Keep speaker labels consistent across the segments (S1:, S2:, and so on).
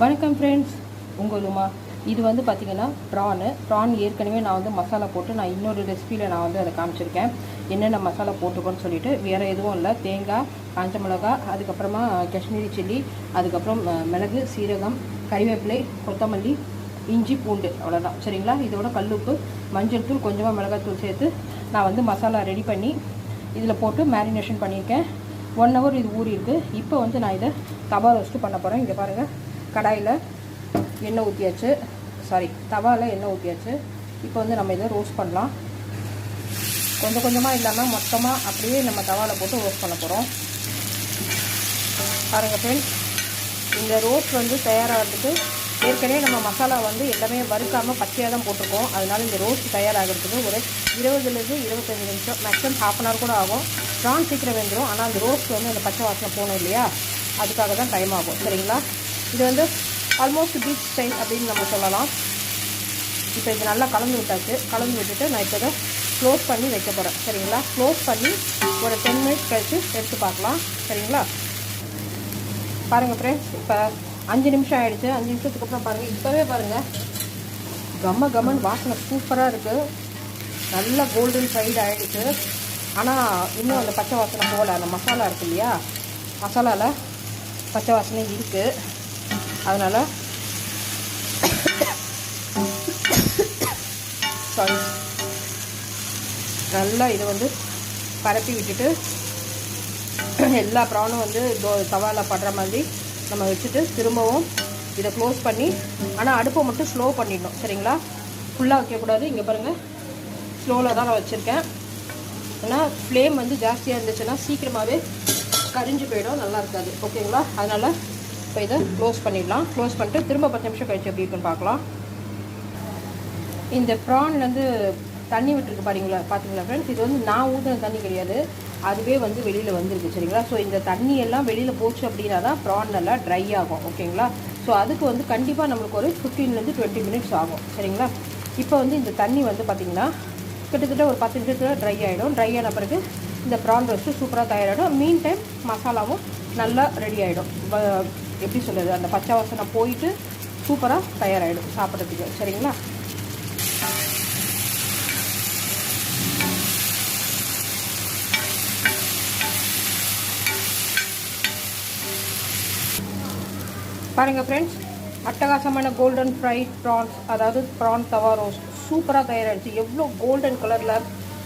S1: வணக்கம் ஃப்ரெண்ட்ஸ், உங்கள் உமா. இது வந்து பார்த்திங்கன்னா ப்ரான் ஏற்கனவே நான் வந்து மசாலா போட்டு நான் இன்னொரு ரெசிபியில் நான் வந்து அதை காமிச்சிருக்கேன். என்னென்ன மசாலா போட்டுக்கோன்னு சொல்லிட்டு வேறு எதுவும் இல்லை. தேங்காய், காஞ்ச மிளகா, அதுக்கப்புறமா காஷ்மீரி சில்லி, அதுக்கப்புறம் மிளகு, சீரகம், கறிவேப்பிலை, கொத்தமல்லி, இஞ்சி, பூண்டு, அவ்வளோதான். சரிங்களா? இதோட கல்லுப்பு, மஞ்சள் தூள், கொஞ்சமாக மிளகாத்தூள் சேர்த்து நான் வந்து மசாலா ரெடி பண்ணி இதில் போட்டு மேரினேஷன் பண்ணியிருக்கேன். 1 hour இது ஊறி இருக்குது. இப்போ வந்து நான் இதை தவா ரோஸ்ட்டு பண்ண போகிறேன். இங்கே பாருங்கள், கடாயில் எண்ணெய் ஊற்றியாச்சு, தவாவில் எண்ணெய் ஊற்றியாச்சு. இப்போ வந்து நம்ம இதை ரோஸ்ட் பண்ணலாம். கொஞ்சம் கொஞ்சமாக இல்லாமல் மொத்தமாக அப்படியே நம்ம தவாவில் போட்டு ரோஸ்ட் பண்ண போகிறோம். பாருங்கள் ஃப்ரெண்ட்ஸ், இந்த ரோஸ்ட் வந்து தயாராகிறதுக்கு ஏற்கனவே நம்ம மசாலா வந்து எல்லாமே வறுக்காமல் பச்சையாக தான் போட்டிருக்கோம். அதனால் இந்த ரோஸ்ட் தயாராகிறதுக்கு ஒரு 20லேருந்து 25 நிமிஷம், மேக்ஸிமம் ½ hour கூட ஆகும். ப்ரான் சீக்கிரம் வெந்துடும். ஆனால் அந்த ரோஸ்ட் வந்து அந்த பச்சை வாசனை போகணும் இல்லையா, அதுக்காக தான் டைம் ஆகும். சரிங்களா? இது வந்து ஆல்மோஸ்ட் பீச் ஸ்டைல் அப்படின்னு நம்ம சொல்லலாம். இப்போ இது நல்லா கலந்து விட்டாச்சு. கலந்து விட்டுட்டு நான் இப்போ இதை க்ளோஸ் பண்ணி வைக்க போகிறேன். சரிங்களா? க்ளோஸ் பண்ணி ஒரு 10 minutes கழித்து எடுத்து பார்க்கலாம். சரிங்களா? பாருங்கள் ஃப்ரெண்ட்ஸ், இப்போ 5 நிமிஷம் ஆகிடுச்சு. 5 நிமிஷத்துக்கு அப்புறம் பாருங்கள், இப்போவே பாருங்கள், கம்மன் வாசனை சூப்பராக இருக்குது. நல்லா கோல்டன் ஃப்ரைட் ஆகிடுச்சு. ஆனால் இன்னும் அந்த பச்சை வாசனை போகல. அந்த மசாலா இருக்குது இல்லையா, மசாலாவில் பச்சை வாசனை இருக்குது. அதனால் நல்லா இதை வந்து பரப்பி விட்டுட்டு எல்லா ப்ரானும் வந்து தவாவில் படுற மாதிரி நம்ம வச்சுட்டு திரும்பவும் இதை க்ளோஸ் பண்ணி, ஆனால் அடுப்பை மட்டும் ஸ்லோ பண்ணிடணும். சரிங்களா? ஃபுல்லாக வைக்கக்கூடாது. இங்கே பாருங்கள், ஸ்லோவில் தான் நான் வச்சுருக்கேன். ஏன்னா ஃப்ளேம் வந்து ஜாஸ்தியாக இருந்துச்சுன்னா சீக்கிரமாகவே கரிஞ்சு போயிடும், நல்லா இருக்காது. ஓகேங்களா? அதனால் இப்போ இதை க்ளோஸ் பண்ணிடலாம். க்ளோஸ் பண்ணிட்டு திரும்ப 10 நிமிஷம் கழிச்சு எப்படி இருக்குன்னு பார்க்கலாம். இந்த ப்ரான்லேருந்து தண்ணி விட்டுருக்கு பார்த்தீங்களா ஃப்ரெண்ட்ஸ்? இது வந்து நான் ஊற்றின தண்ணி கிடையாது, அதுவே வந்து வெளியில் வந்துருக்கு. சரிங்களா? ஸோ இந்த தண்ணியெல்லாம் வெளியில் போச்சு அப்படின்னா தான் ப்ரான் நல்லா ட்ரை ஆகும். ஓகேங்களா? ஸோ அதுக்கு வந்து கண்டிப்பாக நம்மளுக்கு ஒரு 15லேருந்து 20 minutes ஆகும். சரிங்களா? இப்போ வந்து இந்த தண்ணி வந்து பார்த்திங்கன்னா கிட்டத்தட்ட ஒரு 10 நிமிஷத்தில் ட்ரை ஆகிடும். ட்ரை ஆன பிறகு இந்த ப்ரான் ரோஸ்ட்டு சூப்பராக தயாராகிடும். மீன் டைம் மசாலாவும் நல்லா ரெடி ஆகிடும். எப்படி சொல்கிறது, அந்த பச்சை வாசனை போயிட்டு சூப்பராக தயாராகிடும் சாப்பிட்றதுக்கு. சரிங்களா? பாருங்கள் ஃப்ரெண்ட்ஸ், அட்டகாசமான கோல்டன் ஃப்ரைட் ப்ரான்ஸ், அதாவது ப்ரான் தவா ரோஸ்ட் சூப்பராக தயாராகிடுச்சு. எவ்வளோ கோல்டன் கலரில்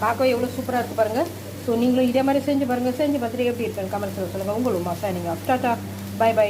S1: பார்க்கவே எவ்வளோ சூப்பராக இருக்குது பாருங்கள். ஸோ நீங்களும் இதே மாதிரி செஞ்சு பாருங்கள். செஞ்சு பார்த்துட்டு எப்படி இருக்குன்னு கமெண்ட்ஸில் சொல்லுங்கள். உங்களும் மசா நீங்கள் டாட்டா, பை பை.